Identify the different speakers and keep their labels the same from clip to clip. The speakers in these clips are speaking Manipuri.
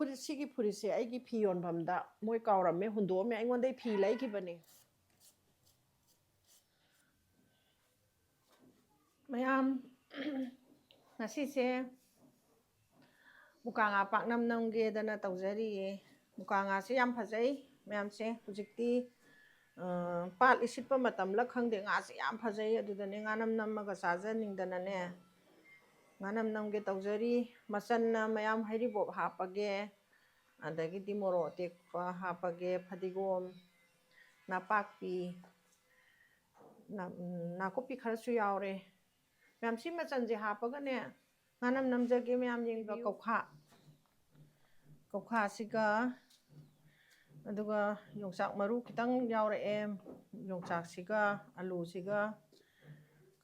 Speaker 1: ꯐꯨꯔꯤꯠ ꯁꯤꯒꯤ ꯐꯨꯔꯤꯠꯁꯦ ꯑꯩꯒꯤ ꯐꯤ ꯌꯣꯟꯐꯝꯗ ꯃꯣꯏ ꯀꯥꯎꯔꯝꯃꯦ ꯍꯨꯟꯗꯣꯛꯑꯝꯃꯦ ꯑꯩꯉꯣꯟꯗꯩ ꯐꯤ ꯂꯩꯈꯤꯕꯅꯤ ꯃꯌꯥꯝ ꯉꯁꯤꯁꯦ ꯃꯨꯀꯥ ꯉꯥ ꯄꯥꯛꯅꯝ ꯅꯝꯒꯦꯗꯅ ꯇꯧꯖꯔꯤꯌꯦ ꯃꯨꯀꯥ ꯉꯥꯁꯦ ꯌꯥꯝ ꯐꯖꯩ ꯃꯌꯥꯝꯁꯦ ꯍꯧꯖꯤꯛꯇꯤ ꯄꯥꯠ ꯏꯁꯤꯠꯄ ꯃꯇꯝꯂ ꯈꯪꯗꯦ ꯉꯥꯁꯦ ꯌꯥꯝ ꯐꯖꯩ ꯑꯗꯨꯗꯅꯦ ꯉꯥꯅꯝ ꯅꯝꯃꯒ ꯆꯥꯖꯅꯤꯡꯗꯅꯅꯦ ꯉꯥꯅꯝ ꯅꯝꯒꯦ ꯇꯧꯖꯔꯤ ꯃꯆꯟꯅ ꯃꯌꯥꯝ ꯍꯩꯔꯤꯕꯣꯞ ꯍꯥꯞꯄꯒꯦ ꯑꯗꯒꯤꯗꯤ ꯃꯣꯔꯣꯛ ꯑꯇꯦꯛꯄ ꯍꯥꯞꯄꯒꯦ ꯐꯗꯤꯒꯣꯝ ꯅꯄꯥꯛꯄꯤ ꯅꯥꯀꯨꯞꯄꯤ ꯈꯔꯁꯨ ꯌꯥꯎꯔꯦ ꯃꯌꯥꯝ ꯁꯤ ꯃꯆꯟꯁꯦ ꯍꯥꯞꯄꯒꯅꯦ ꯉꯥꯅꯝ ꯅꯝꯖꯒꯦ ꯃꯌꯥꯝ ꯌꯦꯡꯕꯤꯌꯨ ꯀꯧꯈꯥꯁꯤꯒ ꯑꯗꯨꯒ ꯌꯣꯡꯆꯥꯛ ꯃꯔꯨ ꯈꯤꯇꯪ ꯌꯥꯎꯔꯛꯑꯦ ꯌꯣꯡꯆꯥꯛꯁꯤꯒ ꯑꯂꯨꯁꯤꯒ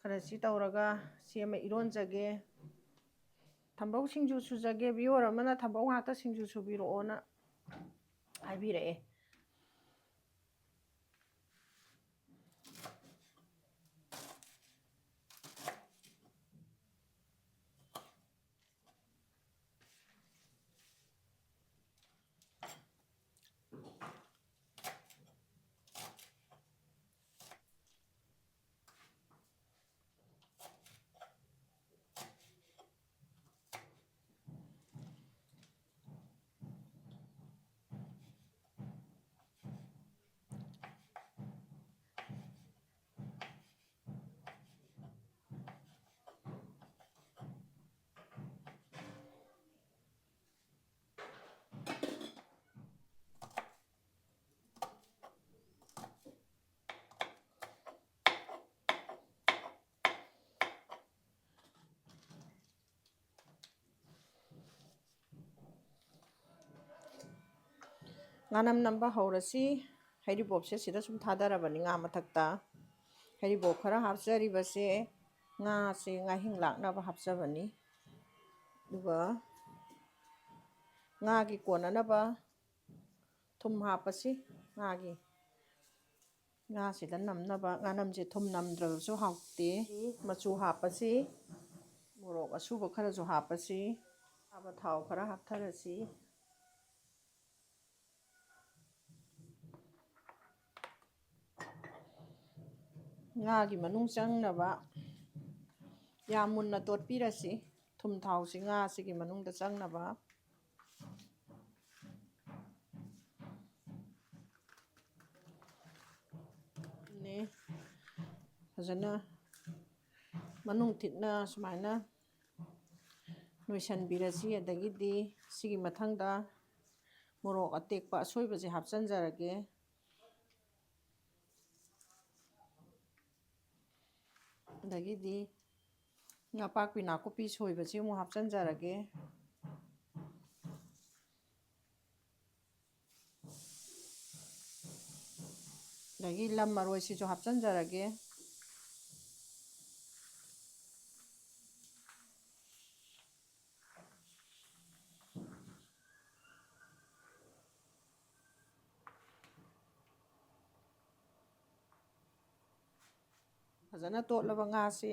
Speaker 1: ꯈꯔꯁꯤ ꯇꯧꯔꯒ ꯁꯦꯝꯃ ꯏꯔꯣꯟꯖꯒꯦ ꯊꯝꯕꯧ ꯁꯤꯡꯖꯨ ꯁꯨꯖꯒꯦ ꯚꯤꯌꯣꯔ ꯑꯃꯅ ꯊꯝꯕꯧ ꯉꯥꯛꯇ ꯁꯤꯡꯖꯨ ꯁꯨꯕꯤꯔꯛꯑꯣꯅ ꯍꯥꯏꯕꯤꯔꯛꯑꯦ ꯉꯥꯅꯝ ꯅꯝꯕ ꯍꯧꯔꯁꯤ ꯍꯩꯔꯤꯕꯣꯞꯁꯦ ꯁꯤꯗ ꯁꯨꯝ ꯊꯥꯗꯔꯕꯅꯤ ꯉꯥ ꯃꯊꯛꯇ ꯍꯩꯔꯤꯕꯣꯞ ꯈꯔ ꯍꯥꯞꯆꯔꯤꯕꯁꯦ ꯉꯥꯁꯦ ꯉꯥꯍꯤꯡ ꯂꯥꯛꯅꯕ ꯍꯥꯞꯆꯕꯅꯤ ꯑꯗꯨꯒ ꯉꯥꯒꯤ ꯀꯣꯟꯅꯅꯕ ꯊꯨꯝ ꯍꯥꯞꯄꯁꯤ ꯉꯥꯁꯤꯗ ꯅꯝꯅꯕ ꯉꯥꯅꯝꯁꯦ ꯊꯨꯝ ꯅꯝꯗ꯭ꯔꯕꯁꯨ ꯍꯥꯎꯇꯦ ꯃꯆꯨ ꯍꯥꯞꯄꯁꯤ ꯃꯣꯔꯣꯛ ꯑꯁꯨꯕ ꯈꯔꯁꯨ ꯍꯥꯞꯄꯁꯤ ꯊꯥꯎ ꯈꯔ ꯍꯥꯞꯊꯔꯁꯤ ꯉꯥꯒꯤ ꯃꯅꯨꯡ ꯆꯪꯅꯕ ꯌꯥꯝ ꯃꯨꯟꯅ ꯇꯣꯠꯄꯤꯔꯁꯤ ꯊꯨꯝ ꯊꯥꯎꯁꯤ ꯉꯥꯁꯤꯒꯤ ꯃꯅꯨꯡꯗ ꯆꯪꯅꯕ ꯐꯖꯅ ꯃꯅꯨꯡ ꯊꯤꯠꯅ ꯁꯨꯃꯥꯏꯅ ꯅꯣꯏꯁꯟꯕꯤꯔꯁꯤ ꯑꯗꯒꯤꯗꯤ ꯁꯤꯒꯤ ꯃꯊꯪꯗ ꯃꯣꯔꯣꯛ ꯑꯇꯦꯛꯄ ꯑꯁꯣꯏꯕꯁꯦ ꯍꯥꯞꯆꯤꯟꯖꯔꯒꯦ ꯑꯗꯒꯤꯗꯤ ꯅꯄꯥꯛꯄꯤ ꯅꯥꯀꯨꯞꯄꯤ ꯁꯣꯏꯕꯁꯤ ꯑꯃꯨꯛ ꯍꯥꯞꯆꯤꯟꯖꯔꯒꯦ ꯑꯗꯒꯤ ꯂꯝ ꯃꯔꯣꯏꯁꯤꯁꯨ ꯍꯥꯞꯆꯤꯟꯖꯔꯒꯦ ꯐꯖꯅ ꯇꯣꯠꯂꯕ ꯉꯥꯁꯦ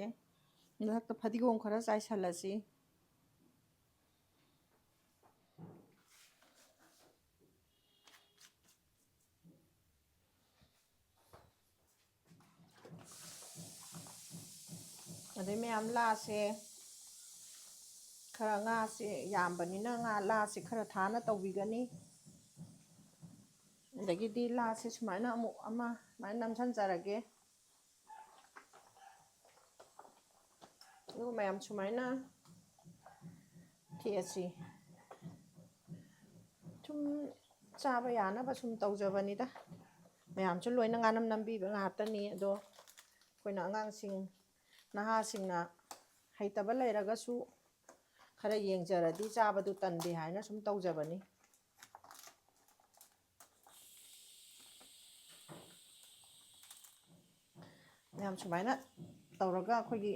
Speaker 1: ꯃꯊꯛꯇ ꯐꯗꯤꯒꯣꯝ ꯈꯔ ꯆꯥꯏꯁꯤꯜꯂꯁꯤ ꯑꯗꯩ ꯃꯌꯥꯝ ꯂꯥꯁꯦ ꯈꯔ ꯉꯥꯁꯦ ꯌꯥꯝꯕꯅꯤꯅ ꯂꯥꯁꯦ ꯈꯔ ꯊꯥꯅ ꯇꯧꯕꯤꯒꯅꯤ ꯑꯗꯒꯤꯗꯤ ꯂꯥꯁꯦ ꯁꯨꯃꯥꯏꯅ ꯑꯃꯨꯛ ꯑꯃ ꯁꯨꯃꯥꯏꯅ ꯅꯝꯁꯤꯟꯖꯔꯒꯦ ꯑꯗꯨꯒ ꯃꯌꯥꯝ ꯁꯨꯃꯥꯏꯅ ꯊꯦꯛꯑꯁꯤ ꯁꯨꯝ ꯆꯥꯕ ꯌꯥꯅꯕ ꯁꯨꯝ ꯇꯧꯖꯕꯅꯤꯗ ꯃꯌꯥꯝꯁꯨ ꯂꯣꯏꯅ ꯉꯥꯅꯝ ꯅꯝꯕꯤꯕ ꯉꯥꯛꯇꯅꯤ ꯑꯗꯣ ꯑꯩꯈꯣꯏꯅ ꯑꯉꯥꯡꯁꯤꯡ ꯅꯍꯥꯁꯤꯡꯅ ꯍꯩꯇꯕ ꯂꯩꯔꯒꯁꯨ ꯈꯔ ꯌꯦꯡꯖꯔꯗꯤ ꯆꯥꯕꯗꯨ ꯇꯟꯗꯦ ꯍꯥꯏꯅ ꯁꯨꯝ ꯇꯧꯖꯕꯅꯤ ꯃꯌꯥꯝ ꯁꯨꯃꯥꯏꯅ ꯇꯧꯔꯒ ꯑꯩꯈꯣꯏꯒꯤ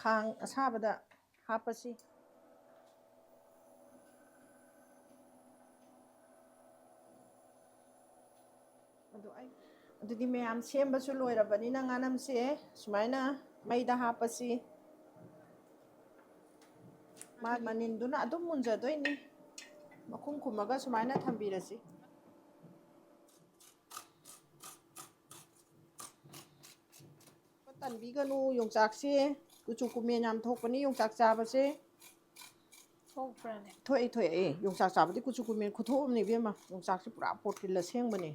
Speaker 1: ꯈꯥꯡ ꯑꯁꯥꯕꯗ ꯍꯥꯞꯄꯁꯤ ꯑꯗꯨꯗꯤ ꯃꯌꯥꯝ ꯁꯦꯝꯕꯁꯨ ꯂꯣꯏꯔꯕꯅꯤꯅ ꯉꯥꯅꯝꯁꯦ ꯁꯨꯃꯥꯏꯅ ꯃꯩꯗ ꯍꯥꯞꯄꯁꯤ ꯃꯅꯤꯟꯗꯨꯅ ꯑꯗꯨꯝ ꯃꯨꯟꯖꯗꯣꯏꯅꯤ ꯃꯈꯨꯝ ꯈꯨꯝꯃꯒ ꯁꯨꯃꯥꯏꯅ ꯊꯝꯕꯤꯔꯁꯤ ꯇꯟꯕꯤꯒꯅꯨ ꯌꯣꯡꯆꯥꯛꯁꯦ ꯀꯨꯆꯨ ꯀꯨꯃꯦꯟ ꯌꯥꯝ ꯊꯣꯛꯄꯅꯤ ꯌꯣꯡꯆꯥꯛ ꯆꯥꯕꯁꯦ
Speaker 2: ꯊꯣꯛꯄ꯭ꯔꯅꯦ
Speaker 1: ꯊꯣꯛꯑꯦ ꯌꯣꯡꯆꯥꯛ ꯆꯥꯕꯗꯤ ꯀꯨꯆꯨ ꯀꯨꯃꯦꯟ ꯈꯨꯊꯣꯛꯑꯝꯅꯦ ꯏꯕꯦꯝꯃ ꯌꯣꯡꯆꯥꯛꯁꯦ ꯄꯨꯔꯥ ꯄꯣꯔꯇꯤꯜ ꯑꯁꯦꯡꯕꯅꯦ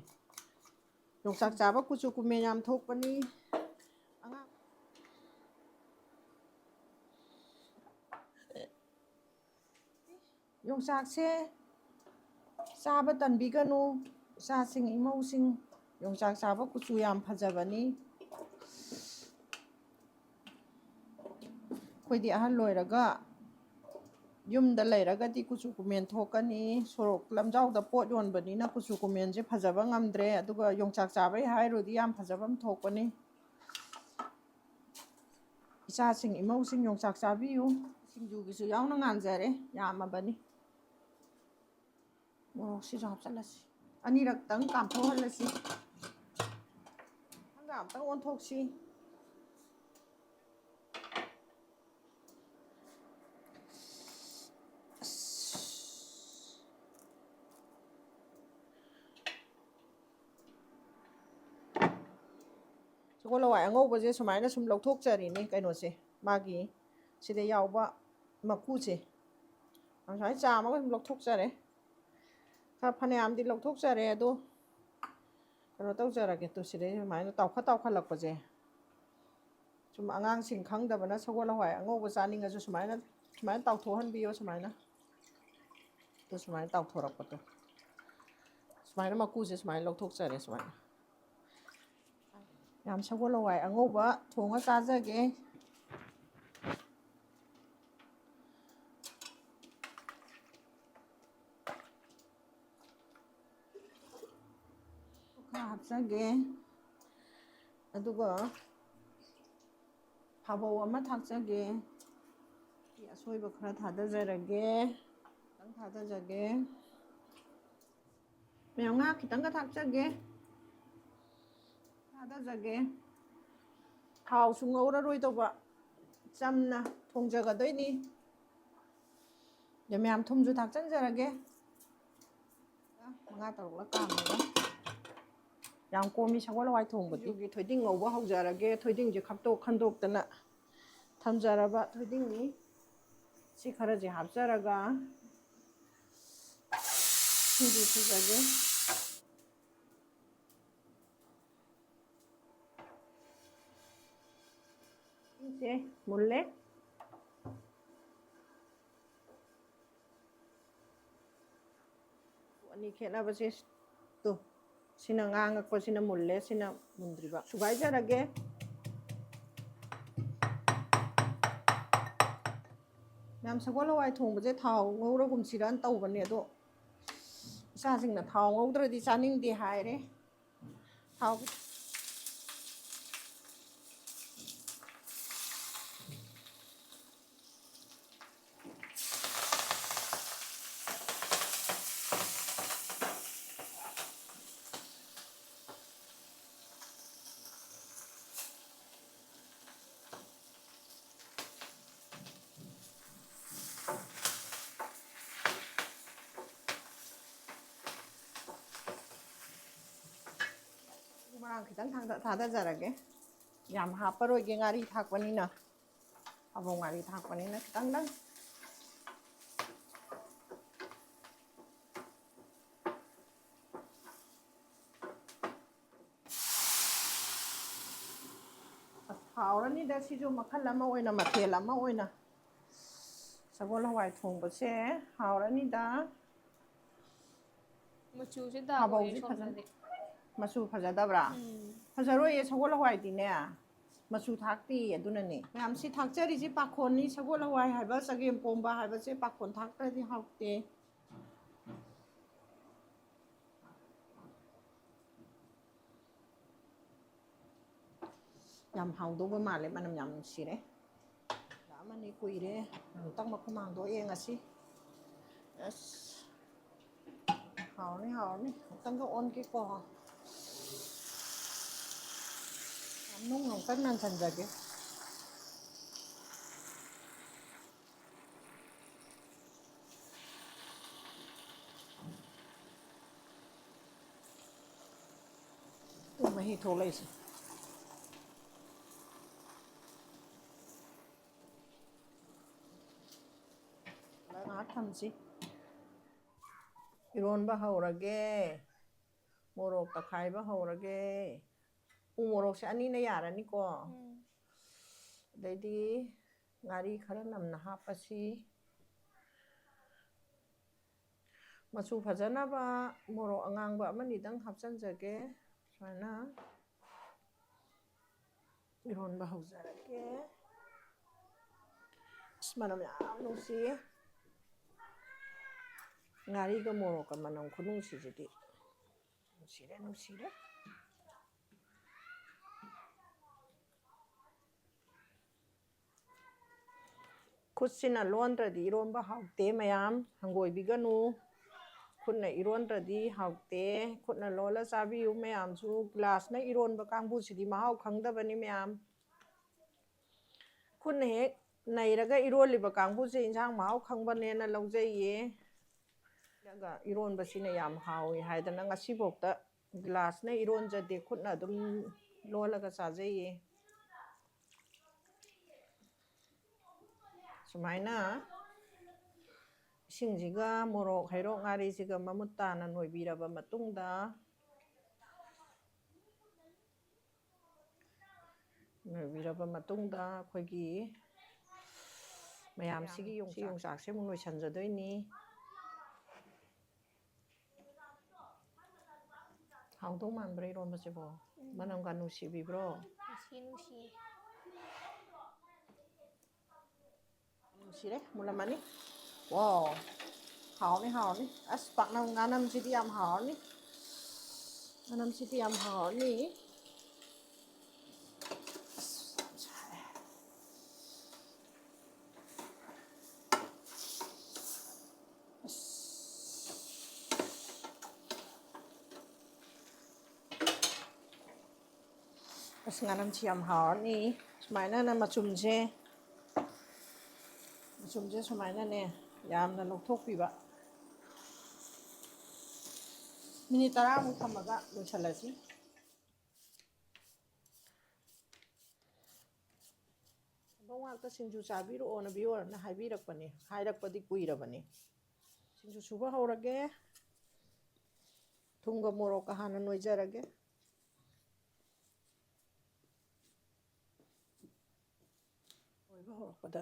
Speaker 1: ꯌꯣꯡꯆꯥꯛ ꯆꯥꯕ ꯀꯨꯆꯨ ꯀꯨꯃꯦꯟ ꯌꯥꯝ ꯊꯣꯛꯄꯅꯤ ꯑꯉꯥꯡ ꯌꯣꯡꯆꯥꯛꯁꯦ ꯆꯥꯕ ꯇꯟꯕꯤꯒꯅꯨ ꯏꯆꯥꯁꯤꯡ ꯏꯃꯧꯁꯤꯡ ꯌꯣꯡꯆꯥꯛ ꯆꯥꯕ ꯀꯨꯆꯨ ꯌꯥꯝ ꯐꯖꯕꯅꯤ ꯑꯩꯈꯣꯏꯗꯤ ꯑꯍꯜ ꯑꯣꯏꯔꯒ ꯌꯨꯝꯗ ꯂꯩꯔꯒꯗꯤ ꯀꯨꯆꯨ ꯀꯨꯃꯦꯟ ꯊꯣꯛꯀꯅꯤ ꯁꯣꯔꯣꯛ ꯂꯝꯖꯥꯎꯗ ꯄꯣꯠ ꯌꯣꯟꯕꯅꯤꯅ ꯀꯨꯆꯨ ꯀꯨꯃꯦꯟꯁꯦ ꯐꯖꯕ ꯉꯝꯗ꯭ꯔꯦ ꯑꯗꯨꯒ ꯌꯣꯡꯆꯥꯛ ꯆꯥꯕꯩ ꯍꯥꯏꯔꯨꯔꯗꯤ ꯌꯥꯝ ꯐꯖꯕ ꯑꯃ ꯊꯣꯛꯄꯅꯤ ꯏꯆꯥꯁꯤꯡ ꯏꯃꯧꯁꯤꯡ ꯌꯣꯡꯆꯥꯛ ꯆꯥꯕꯤꯌꯨ ꯁꯤꯡꯖꯨꯒꯤꯁꯨ ꯌꯥꯎꯅ ꯉꯥꯟꯖꯔꯦ ꯌꯥꯝꯃꯕꯅꯤ ꯃꯣꯔꯣꯛꯁꯤꯁꯨ ꯍꯥꯞꯆꯤꯜꯂꯁꯤ ꯑꯅꯤꯔꯛꯇꯪ ꯀꯥꯝꯊꯣꯛꯍꯜꯂꯁꯤ ꯍꯪꯒꯥꯝ ꯑꯝꯇꯪ ꯑꯣꯟꯊꯣꯛꯁꯤ ꯁꯒꯣꯜ ꯍꯋꯥꯏ ꯑꯉꯧꯕꯁꯦ ꯁꯨꯃꯥꯏꯅ ꯁꯨꯝ ꯂꯧꯊꯣꯛꯆꯔꯤꯅꯤ ꯀꯩꯅꯣꯁꯦ ꯃꯥꯒꯤ ꯁꯤꯗ ꯌꯥꯎꯕ ꯃꯀꯨꯁꯦ ꯁꯨꯃꯥꯏꯅ ꯆꯥꯝꯃꯒ ꯁꯨꯝ ꯂꯧꯊꯣꯛꯆꯔꯦ ꯐꯅꯌꯥꯝꯗꯤ ꯂꯧꯊꯣꯛꯆꯔꯦ ꯑꯗꯣ ꯀꯩꯅꯣ ꯇꯧꯖꯔꯒꯦ ꯇꯨ ꯁꯤꯗꯩ ꯁꯨꯃꯥꯏꯅ ꯇꯥꯎꯈꯠꯂꯛꯄꯁꯦ ꯁꯨꯝ ꯑꯉꯥꯡꯁꯤꯡ ꯈꯪꯗꯕꯅ ꯁꯒꯣꯜ ꯍꯋꯥꯏ ꯑꯉꯧꯕ ꯆꯥꯅꯤꯡꯉꯁꯨ ꯁꯨꯃꯥꯏꯅ ꯇꯥꯎꯊꯣꯛꯍꯟꯕꯤꯌꯣ ꯁꯨꯃꯥꯏꯅ ꯇꯨ ꯁꯨꯃꯥꯏꯅ ꯇꯥꯎꯊꯣꯔꯛꯄꯗꯣ ꯁꯨꯃꯥꯏꯅ ꯃꯀꯨꯁꯦ ꯁꯨꯃꯥꯏꯅ ꯂꯧꯊꯣꯛꯆꯔꯦ ꯁꯨꯃꯥꯏꯅ ꯌꯥꯝ ꯁꯒꯣꯜ ꯍꯋꯥꯏ ꯑꯉꯧꯕ ꯊꯣꯡꯉ ꯆꯥꯖꯒꯦ ꯈꯔ ꯍꯥꯞꯆꯒꯦ ꯑꯗꯨꯒ ꯐꯥꯕꯧ ꯑꯃ ꯊꯥꯛꯆꯒꯦ ꯑꯁꯣꯏꯕ ꯈꯔ ꯊꯥꯗꯖꯔꯒꯦ ꯈꯤꯇꯪ ꯊꯥꯗꯖꯒꯦ ꯃꯌꯥꯝ ꯉꯥ ꯈꯤꯇꯪꯒ ꯊꯥꯛꯆꯒꯦ ꯊꯥꯗꯖꯒꯦ ꯊꯥꯎꯁꯨ ꯉꯧꯔꯔꯣꯏꯗꯧꯕ ꯆꯝꯅ ꯊꯣꯡꯖꯒꯗꯣꯏꯅꯤ ꯑꯗ ꯃꯌꯥꯝ ꯊꯨꯝꯁꯨ ꯊꯥꯛꯆꯤꯟꯖꯔꯒꯦ 5-6ꯂꯛ ꯀꯥꯝꯃꯒ ꯌꯥꯝ ꯀꯣꯝꯃꯤ ꯁꯒꯣꯜ ꯍꯋꯥꯏ ꯊꯣꯡꯕꯗꯤ ꯊꯣꯏꯗꯤꯡ ꯉꯧꯕ ꯍꯧꯖꯔꯒꯦ ꯊꯣꯏꯗꯤꯡꯁꯦ ꯈꯟꯗꯣꯛꯇꯅ ꯊꯝꯖꯔꯕ ꯊꯣꯏꯗꯤꯡꯅꯤ ꯁꯤ ꯈꯔꯁꯦ ꯍꯥꯞꯆꯔꯒ ꯁꯤꯡꯖꯨ ꯁꯨꯖꯒꯦ ꯁꯤꯡꯁꯦ ꯃꯨꯜꯂꯦ ꯑꯅꯤ ꯈꯦꯠꯅꯕꯁꯦ ꯇꯨ ꯁꯤꯅ ꯉꯥꯡꯉꯛꯄ ꯁꯤꯅ ꯃꯨꯜꯂꯦ ꯁꯤꯅ ꯃꯨꯟꯗ꯭ꯔꯤꯕ ꯁꯨꯒꯥꯏꯖꯔꯒꯦ ꯌꯥꯝ ꯁꯒꯣꯜ ꯍꯋꯥꯏ ꯊꯣꯡꯕꯁꯦ ꯊꯥꯎ ꯉꯧꯔꯒꯨꯝꯁꯤꯔꯅ ꯇꯧꯕꯅꯦ ꯑꯗꯣ ꯏꯆꯥꯁꯤꯡꯅ ꯊꯥꯎ ꯉꯧꯗ꯭ꯔꯗꯤ ꯆꯥꯅꯤꯡꯗꯦ ꯍꯥꯏꯔꯦ ꯊꯥꯎ ꯃꯔꯥꯡ ꯈꯤꯇꯪ ꯊꯥꯗꯖꯔꯒꯦ ꯌꯥꯝ ꯍꯥꯞꯄꯔꯣꯏꯒꯦ ꯉꯥꯔꯤ ꯊꯥꯛꯄꯅꯤꯅ ꯐꯥꯕꯧ ꯉꯥꯔꯤ ꯊꯥꯛꯄꯅꯤꯅ ꯈꯤꯇꯪꯗꯪ ꯍꯥꯎꯔꯅꯤꯗ ꯁꯤꯁꯨ ꯃꯈꯜ ꯑꯃ ꯑꯣꯏꯅ ꯃꯊꯦꯜ ꯑꯃ ꯑꯣꯏꯅ ꯁꯒꯣꯜ ꯍꯋꯥꯏ ꯊꯣꯡꯕꯁꯦ ꯍꯥꯎꯔꯅꯤꯗ
Speaker 2: ꯃꯆꯨꯁꯦ ꯗꯥꯛ ꯑꯣꯏꯌꯦ
Speaker 1: ꯐꯥꯕꯧꯁꯦ ꯐꯖꯅ
Speaker 2: ꯁꯣꯝꯗꯗꯤ
Speaker 1: ꯃꯆꯨ ꯐꯖꯗꯕ꯭ꯔꯥ ꯐꯖꯔꯣꯏꯌꯦ ꯁꯒꯣꯜ ꯍꯋꯥꯏꯗꯤꯅꯦ ꯃꯆꯨ ꯊꯥꯛꯇꯦ ꯑꯗꯨꯅꯅꯦ ꯃꯌꯥꯝ ꯁꯤ ꯊꯥꯛꯆꯔꯤꯁꯤ ꯄꯥꯈꯣꯟꯅꯤ ꯁꯒꯣꯜ ꯍꯋꯥꯏ ꯍꯥꯏꯕ ꯆꯒꯦꯝ ꯄꯣꯝꯕ ꯍꯥꯏꯕꯁꯦ ꯄꯥꯈꯣꯟ ꯊꯥꯛꯇ꯭ꯔꯗꯤ ꯍꯥꯎꯇꯦ ꯌꯥꯝ ꯍꯥꯎꯗꯧꯕ ꯃꯥꯜꯂꯦ ꯃꯅꯝ ꯌꯥꯝ ꯅꯨꯡꯁꯤꯔꯦ ꯑꯃꯅꯤ ꯀꯨꯏꯔꯦ ꯑꯃꯨꯛꯇꯪ ꯃꯈꯨꯝ ꯍꯥꯡꯗꯣꯛꯑꯦ ꯉꯁꯤ ꯑꯁ ꯍꯥꯎꯔꯅꯤ ꯑꯃꯨꯛꯇꯪꯒ ꯑꯣꯟꯒꯦꯀꯣ ꯅꯨꯡ ꯑꯃꯨꯛꯇꯪ ꯉꯥꯟꯁꯤꯟꯖꯒꯦ ꯃꯍꯤ ꯊꯣꯛꯂꯛꯏꯁꯦ ꯉꯥꯏꯍꯥꯛ ꯊꯝꯁꯤ 이론바 ꯍꯧꯔꯒꯦ 모록 ꯇꯛꯈꯥꯏꯕ ꯍꯧꯔꯒꯦ ꯎ 모록ꯁꯦ ꯑꯅꯤꯅ ꯌꯥꯔꯅꯤꯀꯣ ꯑꯗꯩꯗꯤ ꯉꯥꯔꯤ ꯈꯔ ꯅꯝꯅ ꯍꯥꯞꯄꯁꯤ ꯃꯆꯨ ꯐꯖꯅꯕ 모록 ꯑꯉꯥꯡꯕ ꯑꯃꯅꯤꯗꯪ ꯍꯥꯞꯆꯟꯖꯒꯦ ꯁꯨꯃꯥꯏꯅ 이론바 ꯍꯧꯖꯔꯒꯦ ꯃꯅꯝ ꯌꯥꯝ ꯅꯨꯡꯁꯤꯌꯦ ꯉꯥꯔꯤꯒ 모록ꯒ ꯃꯅꯝ ꯈꯨꯅꯨꯡꯁꯤꯁꯤꯗꯤ ꯅꯨꯡꯁꯤꯔꯦ ꯅꯨꯡꯁꯤꯔꯦ ꯈꯨꯠꯁꯤꯅ ꯂꯣꯟꯗ꯭ꯔꯗꯤ 이론바 ꯍꯥꯎꯇꯦ ꯃꯌꯥꯝ ꯍꯪꯒꯣꯏꯕꯤꯒꯅꯨ ꯈꯨꯠꯅ 이론ꯗ꯭ꯔꯗꯤ ꯍꯥꯎꯇꯦ ꯈꯨꯠꯅ ꯂꯣꯜꯂ ꯆꯥꯕꯤꯌꯨ ꯃꯌꯥꯝꯁꯨ ꯒ꯭ꯂꯥꯁꯅ 이론ꯕ ꯀꯥꯡꯕꯨꯁꯤꯗꯤ ꯃꯍꯥꯎ ꯈꯪꯗꯕꯅꯤ ꯃꯌꯥꯝ ꯈꯨꯠꯅ ꯍꯦꯛ ꯅꯩꯔꯒ 이롤ꯂꯤꯕ ꯀꯥꯡꯕꯨꯁꯦ ꯏꯟꯁꯥꯡ ꯃꯍꯥꯎ ꯈꯪꯕꯅꯦꯅ ꯂꯧꯖꯩꯌꯦ 이론ꯕꯁꯤꯅ ꯌꯥꯝ ꯍꯥꯎꯏ ꯍꯥꯏꯗꯅ ꯉꯁꯤꯐꯥꯎꯗ ꯒ꯭ꯂꯥꯁꯅ 이론ꯖꯗꯦ ꯈꯨꯠꯅ ꯑꯗꯨꯝ ꯂꯣꯜꯂꯒ ꯆꯥꯖꯩꯌꯦ ꯁꯨꯃꯥꯏꯅ 이ꯁꯤꯡꯁꯤꯒ 모록 ꯍꯩꯔꯣꯛ ꯉꯥꯔꯤꯁꯤꯒ ꯃꯃꯨꯠ ꯇꯥꯅ ꯅꯣꯏꯕꯤꯔꯕ ꯃꯇꯨꯡꯗ ꯑꯩꯈꯣꯏꯒꯤ ꯃꯌꯥꯝꯁꯤꯒꯤ ꯌꯣꯡꯆꯥꯛꯁꯦ ꯑꯃꯨꯛ ꯅꯣꯏꯁꯟꯖꯗꯣꯏꯅꯤ ꯍꯥꯎꯗꯧ ꯃꯥꯟꯕ꯭ꯔꯥ 이론ꯕꯁꯤꯕꯣ ꯃꯅꯝꯒ ꯅꯨꯡꯁꯤꯕꯤꯕ꯭ꯔꯣ
Speaker 2: ꯅꯨꯡꯁꯤꯌꯦ
Speaker 1: ꯅꯨꯡꯁꯤꯔꯦ ꯃꯨꯜꯂꯝꯃꯅꯤ ꯋꯥꯎ ꯍꯥꯎꯅꯤ ꯍꯥꯎꯅꯤ ꯑꯁ ꯄꯥꯛꯅꯝ ꯉꯥꯅꯝꯁꯤꯗꯤ ꯌꯥꯝ ꯍꯥꯎꯔꯅꯤ ꯉꯥꯅꯝꯁꯤꯗꯤ ꯌꯥꯝ ꯍꯥꯎꯔꯅꯤ ꯑꯁ ꯉꯥꯅꯝꯁꯤ ꯌꯥꯝ ꯍꯥꯎꯔꯅꯤ ꯁꯨꯃꯥꯏꯅ ꯃꯆꯨꯝꯁꯦ ꯁꯨꯃꯥꯏꯅꯅꯦ ꯌꯥꯝꯅ ꯂꯧꯊꯣꯛꯄꯤꯕ ꯃꯤꯅꯤꯠ 10ꯃꯨꯛ ꯊꯝꯃꯒ ꯂꯣꯏꯁꯜꯂꯁꯤ ꯊꯕꯛ ꯉꯥꯛꯇ ꯁꯤꯡꯖꯨ ꯆꯥꯕꯤꯔꯛꯑꯣꯅ ꯕꯤꯌꯣꯔꯅ ꯍꯥꯏꯕꯤꯔꯛꯄꯅꯦ ꯍꯥꯏꯔꯛꯄꯗꯤ ꯀꯨꯏꯔꯕꯅꯤ ꯁꯤꯡꯖꯨ ꯁꯨꯕ ꯍꯧꯔꯒꯦ ꯊꯨꯝꯒ 모록ꯒ ꯍꯥꯟꯅ ꯅꯣꯏꯖꯔꯒꯦ ꯅꯣꯏꯕ ꯍꯧꯔꯛꯄꯗ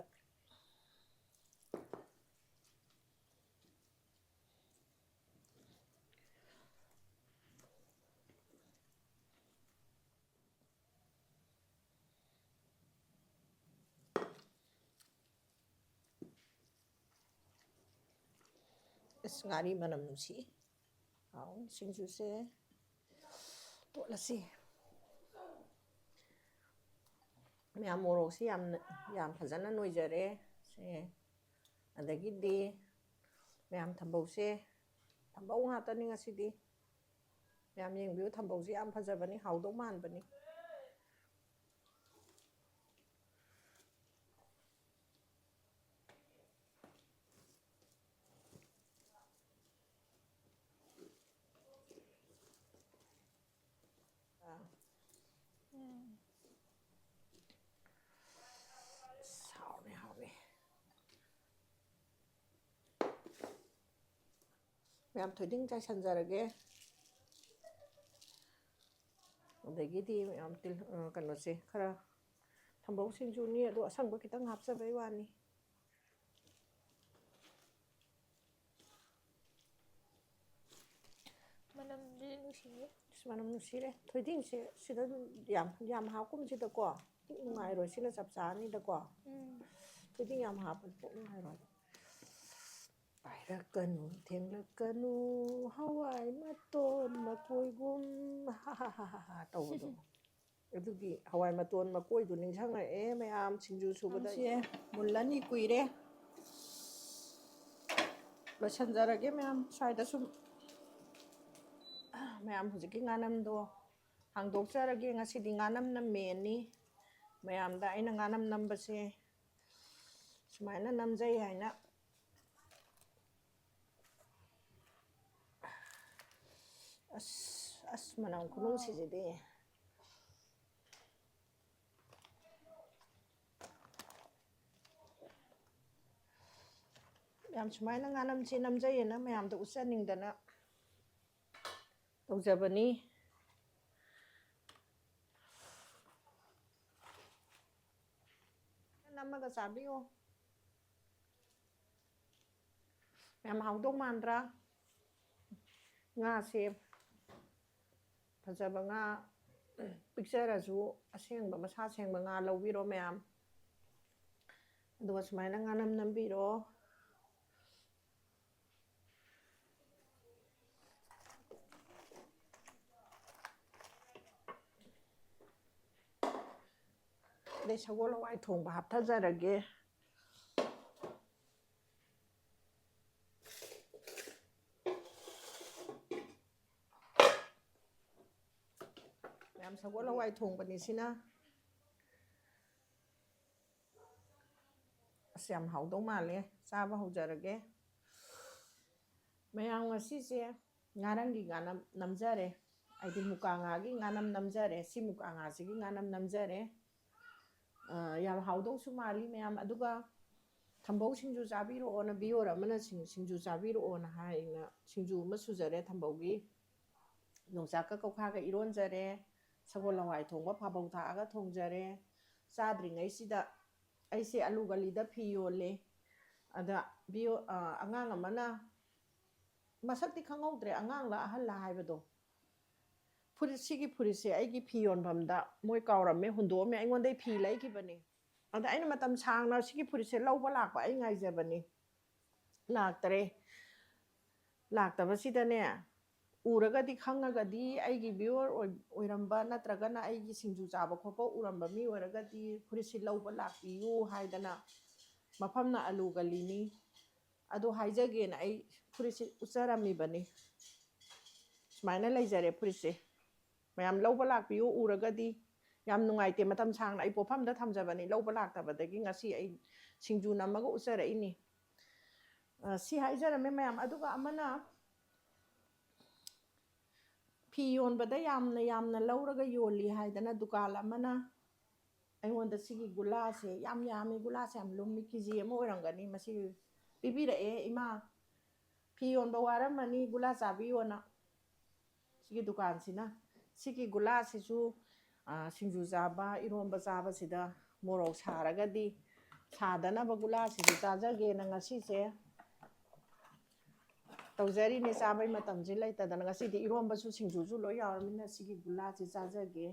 Speaker 1: ꯑꯁ ꯉꯥꯔꯤ ꯃꯅꯝ ꯅꯨꯡꯁꯤ ꯍꯥꯎꯅꯤ ꯁꯤꯡꯖꯨꯁꯦ ꯇꯣꯠꯂꯁꯤ ꯃꯌꯥꯝ 모록ꯁꯤ ꯌꯥꯝ ꯐꯖꯅ ꯅꯣꯏꯖꯔꯦ ꯁꯦ ꯑꯗꯒꯤꯗꯤ ꯃꯌꯥꯝ ꯊꯝꯕꯧꯁꯦ ꯊꯝꯕꯧ ꯉꯥꯛꯇꯅꯤ ꯉꯁꯤꯗꯤ ꯃꯌꯥꯝ ꯌꯦꯡꯕꯤꯌꯨ ꯊꯝꯕꯧꯁꯦ ꯌꯥꯝ ꯐꯖꯕꯅꯤ ꯍꯥꯎꯗꯧ ꯃꯥꯟꯕꯅꯤ 하오네. ꯃꯌꯥꯝ ꯊꯣꯏꯗꯤꯡ ꯆꯥꯏꯁꯟꯖꯔꯒꯦ ꯑꯗꯒꯤꯗꯤ ꯃꯌꯥꯝ ꯀꯩꯅꯣꯁꯦ ꯈꯔ ꯊꯝꯕꯧ ꯁꯤꯡꯖꯨꯅꯤ ꯑꯗꯣ ꯑꯁꯪꯕ ꯈꯤꯇꯪ ꯍꯥꯞꯆꯕꯩ ꯋꯥꯅꯤ
Speaker 2: ꯃꯅꯝꯗꯤ ꯅꯨꯡꯁꯤꯌꯦ
Speaker 1: ꯃꯅꯝ ꯅꯨꯡꯁꯤꯔꯦ ꯊꯣꯏꯗꯤꯡꯁꯦ ꯁꯤꯗ ꯌꯥꯝ ꯍꯥꯞꯀꯨꯝꯁꯤꯗꯀꯣ ꯄꯨꯛ ꯅꯨꯡꯉꯥꯏꯔꯣꯏ ꯁꯤꯅ ꯆꯞ ꯆꯥꯅꯤꯗꯀꯣ ꯊꯣꯏꯗꯤꯡ ꯌꯥꯝ ꯍꯥꯞꯄꯗꯤ ꯄꯨꯛ ꯅꯨꯡꯉꯥꯏꯔꯣꯏ ꯄꯥꯏꯔꯛꯀꯅꯨ ꯊꯦꯡꯂꯛꯀꯅꯨ ꯍꯋꯥꯏ ꯃꯇꯣꯟ ꯃꯀꯣꯏꯒꯨꯝ ꯍꯥ ꯇꯧꯕꯗꯣ ꯑꯗꯨꯒꯤ ꯍꯋꯥꯏ ꯃꯇꯣꯟ ꯃꯀꯣꯏꯗꯨ ꯅꯤꯡꯁꯤꯡꯉꯛꯑꯦ ꯃꯌꯥꯝ ꯁꯤꯡꯖꯨ ꯁꯨꯕꯗ ꯃꯨꯜꯂꯅꯤ ꯀꯨꯏꯔꯦ ꯂꯣꯏꯁꯟꯖꯔꯒꯦ ꯃꯌꯥꯝ ꯁ꯭ꯋꯥꯏꯗ ꯁꯨꯝ ꯃꯌꯥꯝ ꯍꯧꯖꯤꯛꯀꯤ ꯉꯥꯅꯝꯗꯣ ꯍꯥꯡꯗꯣꯛꯆꯔꯒꯦ ꯉꯁꯤꯗꯤ ꯉꯥꯅꯝꯅ ꯃꯦꯟꯅꯤ ꯃꯌꯥꯝꯗ ꯑꯩꯅ ꯉꯥꯅꯝ ꯅꯝꯕꯁꯦ ꯁꯨꯃꯥꯏꯅ ꯅꯝꯖꯩ ꯍꯥꯏꯅ ꯑꯁ ꯃꯅꯝ ꯈꯨꯅꯨꯡꯁꯤꯁꯤꯗꯤ ꯃꯌꯥꯝ ꯁꯨꯃꯥꯏꯅ ꯉꯥꯅꯝꯁꯤ ꯅꯝꯖꯩꯌꯦꯅ ꯃꯌꯥꯝꯗ ꯎꯠꯆꯅꯤꯡꯗꯅ ꯇꯧꯖꯕꯅꯤ ꯅꯝꯃꯒ ꯆꯥꯕꯤꯌꯣ ꯌꯥꯝ ꯍꯥꯎꯗꯧ ꯃꯥꯟꯗ꯭ꯔꯥ ꯉꯥꯁꯦ ꯐꯖꯕ ꯉꯥ ꯄꯤꯛꯆꯔꯁꯨ ꯑꯁꯦꯡꯕ ꯃꯁꯥ ꯁꯦꯡꯕ ꯉꯥ ꯂꯧꯕꯤꯔꯣ ꯃꯌꯥꯝ ꯑꯗꯨꯒ ꯁꯨꯃꯥꯏꯅ ꯉꯥꯅꯝ ꯅꯝꯕꯤꯔꯣ ꯑꯗꯩ ꯁꯒꯣꯜ ꯍꯋꯥꯏ ꯊꯣꯡꯕ ꯍꯥꯞꯊꯖꯔꯒꯦ ꯃꯌꯥꯝ ꯁꯒꯣꯜ ꯍꯋꯥꯏ ꯊꯣꯡꯕꯅꯤ ꯁꯤꯅ ꯑꯁ ꯌꯥꯝ ꯍꯥꯎꯗꯧ ꯃꯥꯜꯂꯦ ꯆꯥꯕ ꯍꯧꯖꯔꯒꯦ ꯃꯌꯥꯝ ꯉꯁꯤꯁꯦ ꯉꯥꯔꯪꯒꯤ ꯉꯥꯅꯝ ꯅꯝꯖꯔꯦ ꯍꯥꯏꯗꯤ ꯃꯨꯀꯥ ꯉꯥꯒꯤ ꯉꯥꯅꯝ ꯅꯝꯖꯔꯦ ꯁꯤ ꯃꯨꯀꯥ ꯉꯥꯁꯤꯒꯤ ꯉꯥꯅꯝ ꯅꯝꯖꯔꯦ ꯌꯥꯝ ꯍꯥꯎꯗꯧꯁꯨ ꯃꯥꯜꯂꯤ ꯃꯌꯥꯝ ꯑꯗꯨꯒ ꯊꯝꯕꯧ ꯁꯤꯡꯖꯨ ꯆꯥꯕꯤꯔꯛꯑꯣꯅ ꯕꯤꯌꯣꯔ ꯑꯃꯅ ꯁꯤꯡꯖꯨ ꯆꯥꯕꯤꯔꯛꯑꯣꯅ ꯍꯥꯏꯅ ꯁꯤꯡꯖꯨ ꯑꯃ ꯁꯨꯖꯔꯦ ꯊꯝꯕꯧꯒꯤ ꯌꯣꯡꯆꯥꯛꯀ ꯀꯧꯈꯥꯒ ꯏꯔꯣꯟꯖꯔꯦ ꯁꯒꯣꯜ ꯍꯋꯥꯏ ꯊꯣꯡꯕ ꯐꯥꯕꯧ ꯊꯥꯛꯑꯒ ꯊꯣꯡꯖꯔꯦ ꯆꯥꯗ꯭ꯔꯤꯉꯩꯁꯤꯗ ꯑꯩꯁꯦ ꯑꯂꯨ ꯒꯂꯤꯗ ꯐꯤ ꯌꯣꯜꯂꯦ ꯑꯗ ꯑꯉꯥꯡ ꯑꯃꯅ ꯃꯁꯛꯇꯤ ꯈꯪꯍꯧꯗ꯭ꯔꯦ ꯑꯉꯥꯡꯂ ꯑꯍꯜꯂ ꯍꯥꯏꯕꯗꯣ ꯁꯤꯒꯤ ꯐꯨꯔꯤꯠꯁꯦ ꯑꯩꯒꯤ ꯐꯤ ꯌꯣꯟꯐꯝꯗ ꯃꯣꯏ ꯀꯥꯎꯔꯝꯃꯦ ꯍꯨꯟꯗꯣꯛꯑꯝꯃꯦ ꯑꯩꯉꯣꯟꯗꯩ ꯐꯤ ꯂꯩꯈꯤꯕꯅꯤ ꯑꯗ ꯑꯩꯅ ꯃꯇꯝ ꯁꯥꯡꯅ ꯁꯤꯒꯤ ꯐꯨꯔꯤꯠꯁꯦ ꯂꯧꯕ ꯂꯥꯛꯄ ꯑꯩ ꯉꯥꯏꯖꯕꯅꯤ ꯂꯥꯛꯇꯔꯦ ꯂꯥꯛꯇꯕꯁꯤꯗꯅꯦ ꯎꯔꯒꯗꯤ ꯈꯪꯉꯒꯗꯤ ꯑꯩꯒꯤ ꯚꯤꯌꯨꯋꯔ ꯑꯣꯏꯔꯝꯕ ꯅꯠꯇ꯭ꯔꯒꯅ ꯑꯩꯒꯤ ꯁꯤꯡꯖꯨ ꯆꯥꯕ ꯈꯣꯠꯄ ꯎꯔꯝꯕ ꯃꯤ ꯑꯣꯏꯔꯒꯗꯤ ꯐꯨꯔꯤꯠꯁꯤ ꯂꯧꯕ ꯂꯥꯛꯄꯤꯌꯨ ꯍꯥꯏꯗꯅ ꯃꯐꯝꯅ ꯑꯂꯨ ꯒꯂꯤꯅꯤ ꯑꯗꯨ ꯍꯥꯏꯖꯒꯦꯅ ꯑꯩ ꯐꯨꯔꯤꯠꯁꯤ ꯎꯠꯆꯔꯝꯃꯤꯕꯅꯤ ꯁꯨꯃꯥꯏꯅ ꯂꯩꯖꯔꯦ ꯐꯨꯔꯤꯠꯁꯦ ꯃꯌꯥꯝ ꯂꯧꯕ ꯂꯥꯛꯄꯤꯌꯨ ꯎꯔꯒꯗꯤ ꯌꯥꯝ ꯅꯨꯡꯉꯥꯏꯇꯦ ꯃꯇꯝ ꯁꯥꯡꯅ ꯑꯩ ꯄꯣꯠꯐꯝꯗ ꯊꯝꯖꯕꯅꯤ ꯂꯧꯕ ꯂꯥꯛꯇꯕꯗꯒꯤ ꯉꯁꯤ ꯑꯩ ꯁꯤꯡꯖꯨ ꯅꯝꯃꯒ ꯎꯠꯆꯔꯛꯏꯅꯤ ꯁꯤ ꯍꯥꯏꯖꯔꯝꯃꯦ ꯃꯌꯥꯝ ꯑꯗꯨꯒ ꯑꯃꯅ ꯐꯤ ꯌꯣꯟꯕꯗ ꯌꯥꯝꯅ ꯂꯧꯔꯒ ꯌꯣꯜꯂꯤ ꯍꯥꯏꯗꯅ ꯗꯨꯀꯥꯟ ꯑꯃꯅ ꯑꯩꯉꯣꯟꯗ ꯁꯤꯒꯤ ꯒꯨꯂꯥꯁꯦ ꯌꯥꯝ ꯌꯥꯝꯃꯤ ꯒꯨꯂꯥꯁꯦ ꯌꯥꯝ ꯂꯨꯝꯃꯤ ꯀꯦꯖꯤ ꯑꯃ ꯑꯣꯏꯔꯝꯒꯅꯤ ꯃꯁꯤ ꯄꯤꯕꯤꯔꯛꯑꯦ ꯏꯃꯥ ꯐꯤ ꯌꯣꯟꯕ ꯋꯥꯔꯝꯃꯅꯤ ꯒꯨꯂꯥ ꯆꯥꯕꯤꯌꯣꯅ ꯁꯤꯒꯤ ꯗꯨꯀꯥꯟꯁꯤꯅ ꯁꯤꯒꯤ ꯒꯨꯂꯥꯁꯤꯁꯨ ꯁꯤꯡꯖꯨ ꯆꯥꯕ ꯏꯔꯣꯟꯕ ꯆꯥꯕꯁꯤꯗ ꯃꯣꯔꯣꯛ ꯁꯥꯔꯒꯗꯤ ꯁꯥꯗꯅꯕ ꯒꯨꯂꯥꯁꯤꯁꯨ ꯆꯥꯖꯒꯦꯅ ꯉꯁꯤꯁꯦ ꯇꯧꯖꯔꯤꯅꯦ ꯆꯥꯕꯩ ꯃꯇꯝꯁꯤ ꯂꯩꯇꯗꯅ ꯉꯁꯤꯗꯤ ꯏꯔꯣꯟꯕꯁꯨ ꯁꯤꯡꯖꯨꯁꯨ ꯂꯣꯏ ꯌꯥꯎꯔꯕꯅꯤꯅ ꯁꯤꯒꯤ ꯒꯨꯂꯥꯁꯤ ꯆꯥꯖꯒꯦ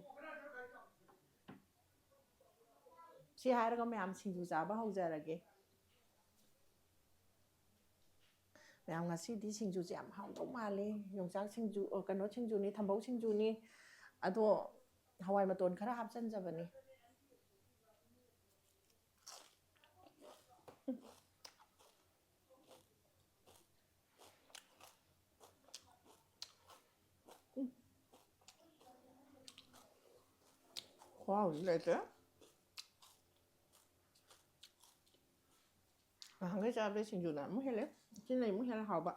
Speaker 1: ꯁꯤ ꯍꯥꯏꯔꯒ ꯃꯌꯥꯝ ꯁꯤꯡꯖꯨ ꯆꯥꯕ ꯍꯧꯖꯔꯒꯦ ꯃꯌꯥꯝ ꯉꯁꯤꯗꯤ ꯁꯤꯡꯖꯨꯁꯦ ꯌꯥꯝ ꯍꯥꯎꯗꯧ ꯃꯥꯜꯂꯦ ꯌꯣꯡꯆꯥꯛ ꯁꯤꯡꯖꯨ ꯀꯩꯅꯣ ꯁꯤꯡꯖꯨꯅꯤ ꯊꯝꯕꯧ ꯁꯤꯡꯖꯨꯅꯤ ꯑꯗꯣ ꯍꯋꯥꯏ ꯃꯇꯣꯟ ꯈꯔ ꯍꯥꯞꯆꯤꯟꯖꯕꯅꯤ ꯈꯨꯍꯥꯎꯗꯤ ꯂꯩꯇ꯭ꯔꯦ ꯅꯍꯥꯟꯒꯩ ꯆꯥꯕꯗꯩ ꯁꯤꯡꯖꯨꯅ ꯑꯃꯨꯛ ꯍꯦꯜꯂꯦ ꯁꯤꯅ ꯑꯃꯨꯛ ꯍꯦꯟꯅ ꯍꯥꯎꯕ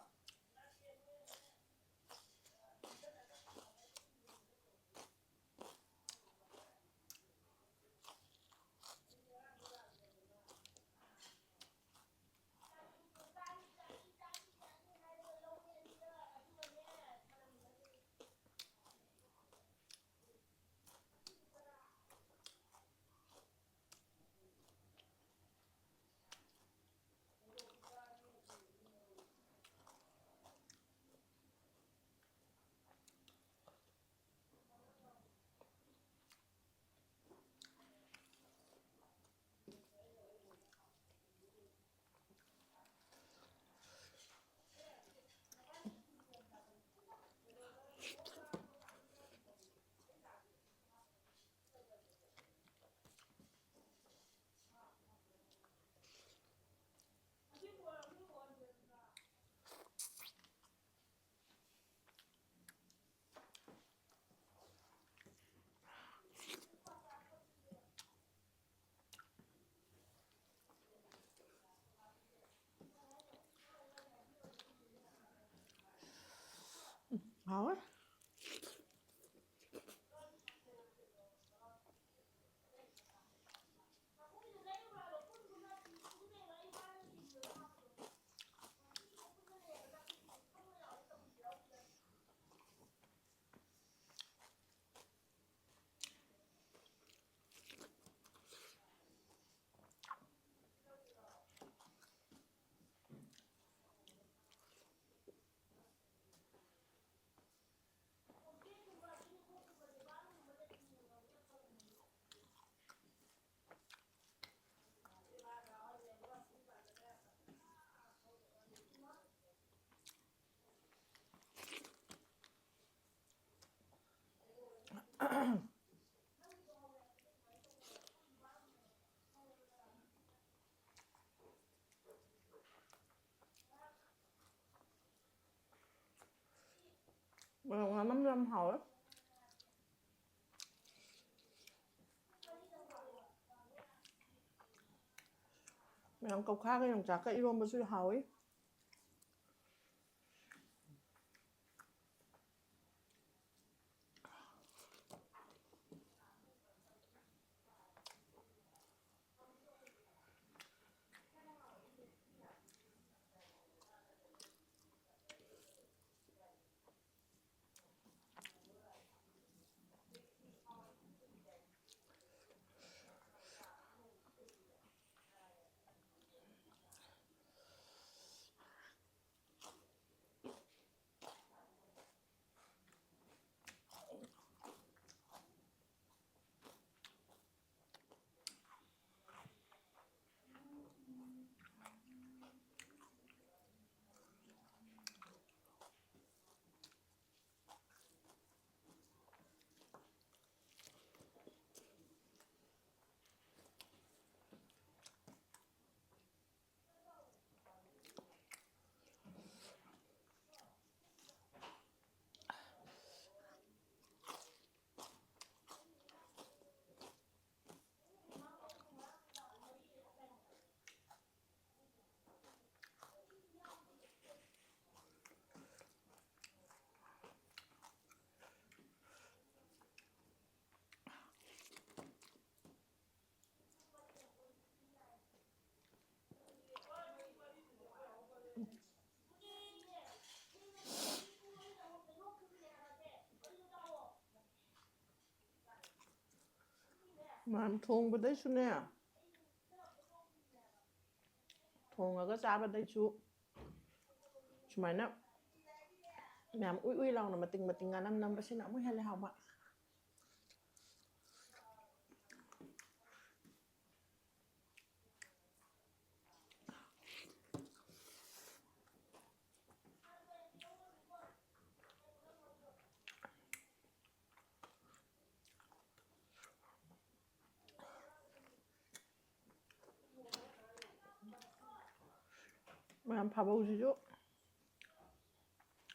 Speaker 1: ꯍꯥꯎꯋꯦ mà mắm răm hỏi mẹ ăn câu khác cái dòng chả cái iron mà suy hỏi mà thùng thùng 짜바대주 주말나 냠 우이 라우나 마띵 남남 바시나 뭐 헬레 하마 mà 파보지죠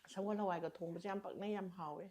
Speaker 1: xong rồi ngoài cái thùng bữa bận này yam hào ấy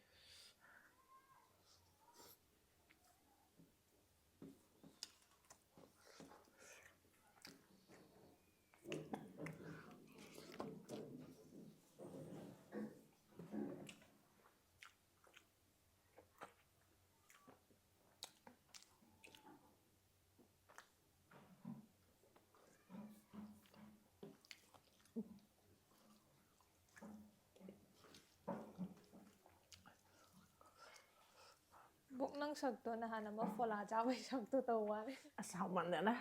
Speaker 2: Bụng năng sặc tôi là hà nằm ở phô lá cháo với sặc tôi tàu quá đấy.
Speaker 1: sao mặn nữa nè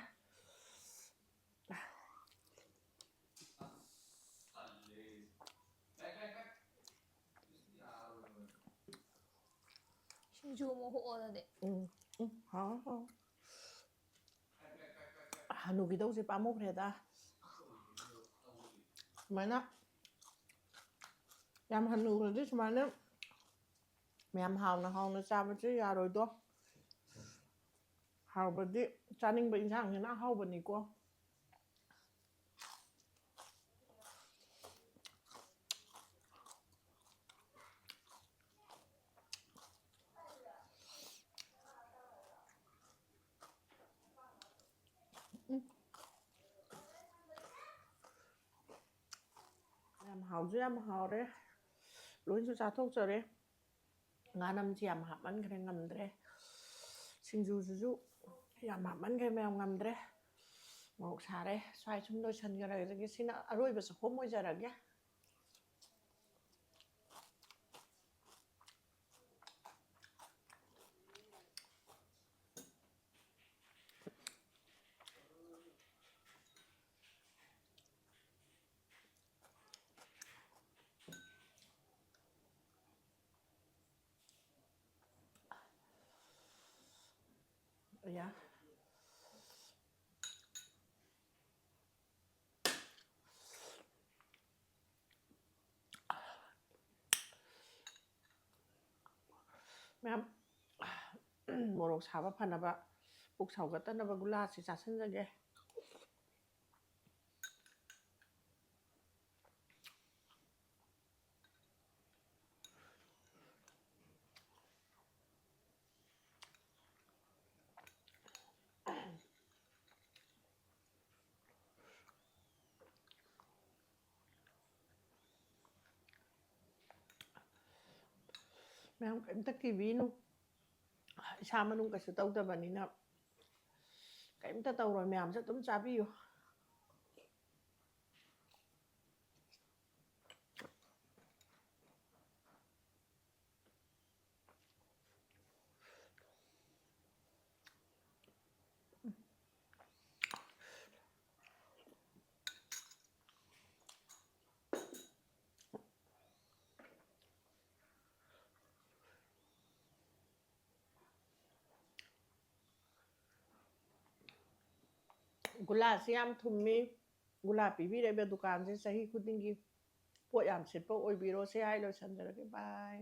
Speaker 2: 신주 뭐 hộ đấy.
Speaker 1: hả Hanu cái đâu gì ba mốc thế ta mấy nó yam Hanu rồi chứ mà nó mẹ em hào nó sao mà chứ ya rồi đó hào bật đi cha ninh bệnh sang thì nó hào bật đi qua em hào đấy luôn cho cha thuốc rồi đấy ngã năm chị em hạp ăn cái ngầm đấy sinh du em hạp ăn cái mèo ngầm đấy một xả đấy xoay chúng tôi chân cái này cái xin rồi bây giờ hôm bây giờ nhé dạ mẹ ꯃꯣꯔꯣꯛ ꯁꯥꯕ ꯐꯅꯕ ꯄꯨꯛ ꯁꯧꯒꯠꯇꯅꯕ ꯒꯨꯂꯥꯁꯤ ꯆꯥꯁꯤꯟꯖꯒꯦ ꯃꯌꯥꯝ ꯀꯩꯝꯇ ꯀꯤꯕꯤꯅꯨ ꯏꯁꯥ ꯃꯅꯨꯡ ꯀꯩꯁꯨ ꯇꯧꯗꯕꯅꯤꯅ ꯀꯩꯝꯇ ꯇꯧꯔꯣꯏ ꯃꯌꯥꯝꯁꯨ ꯑꯗꯨꯝ ꯆꯥꯕꯤꯌꯨ ꯒꯨꯂꯥꯁꯤ ꯌꯥꯝ ꯊꯨꯝꯃꯤ ꯒꯨꯂꯥ ꯄꯤꯕꯤꯔꯛꯏꯕ ꯗꯨꯀꯥꯟꯁꯦ ꯆꯍꯤ ꯈꯨꯗꯤꯡꯒꯤ ꯄꯣꯠ ꯌꯥꯝ ꯁꯤꯠꯄ ꯑꯣꯏꯕꯤꯔꯣ ꯁꯤ ꯍꯥꯏ ꯂꯣꯏꯁꯟꯖꯔꯒꯦ ꯕꯥꯏ